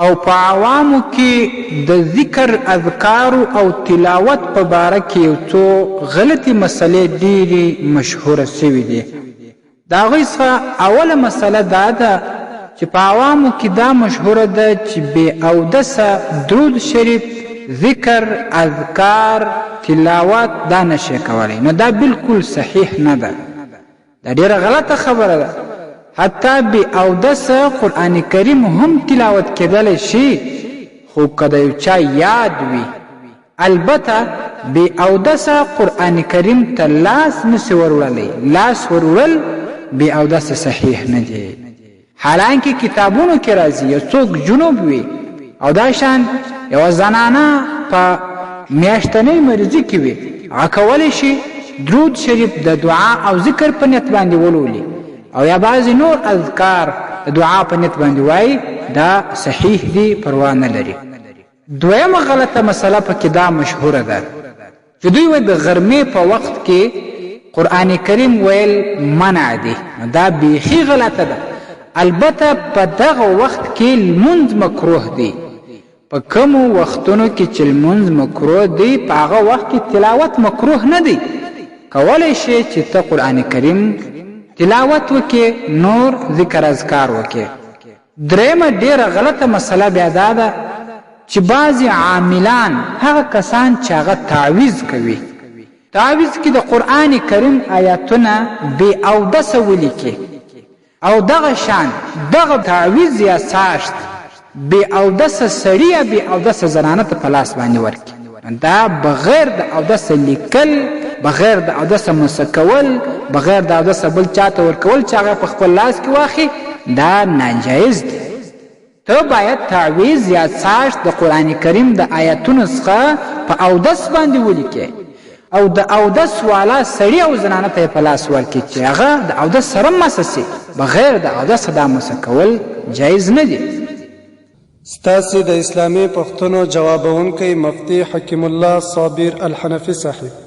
او په عوامو کې د ذکر اذکارو او تلاوت په باره کې یو څو غلطي مسلې ډېرې مشهوره سوي دي. د هغوی څخه اوله مسله دا ده چې په عوامو کې دا مشهوره ده چې بې اودسه درود شریف، ذکر، اذکار، تلاوت دا نشي کولی. نو دا بالکل صحیح نه ده، دا ډېره غلطه خبره ده. حتی بې اودسه قرآن کریم هم تلاوت کېدلی شي، خو که د یو چا یاد وي. البته بې اودسه قرآن کریم ته لاس نسي وروړلی. لاس وروړل بې اودسه صحیح نه دی. حالانکه کتابونو کې راځي یو څوک جنوب وي او دا شان یوه زنانه په میاشتنۍ مرضي کې وي، هغه کولی شي درود شریف د دعا او ذکر په نیت باندې ولولي، او یا بعضې نور اذکار د دعا په نیت باندې وایي، دا صحیح دی، پروا نه لري. دویمه غلطه مسله پکې دا مشهوره ده چې دوی وایي د غرمې په وخت کې قرآن کریم ویل منع دی. دا بیخي غلطه ده. البته په دغه وخت کې لمونځ مکروه دی. په کومو وختونو کې چې لمونځ مکروه دی په هغه وخت کې تلاوت مکروه نه دی. کولی شي چې ته قرآن کریم تلاوت وکې، نور ذکر اذکار وکې. درېیمه ډېره غلطه مسله بیا دا ده چې بعضې عاملان هغه کسان چې هغه تعویز کوي، تعویز کې د قرآن کریم آیاتونه بې اودسه ولیکي او دغه شان دغه تعویز یا ساشت بې اودسه سړي یا بې اودسه زنانه ته په لاس باندې ورکړي. دا بغیر د اودسه لیکل، بغیر د اودسه مسه کول، بغیر د اودسه بل چاته ورکول چې هغه په خپل لاس کې واخلي، دا ناجایز دی. ته باید تعویز یا ساشت د قرآن کریم د آیاتونو څخه په اودس باندې ولیکې او د اودس والا سړي او زنانه ته په لاس ورکړي چې هغه د اودس سره مسه سي. بغیر د اودسه دا مسه کول جایز نه دی. ستاسې د اسلامي پوښتنو جوابونکی مفتي حکیم الله صابر الحنفي صاحب.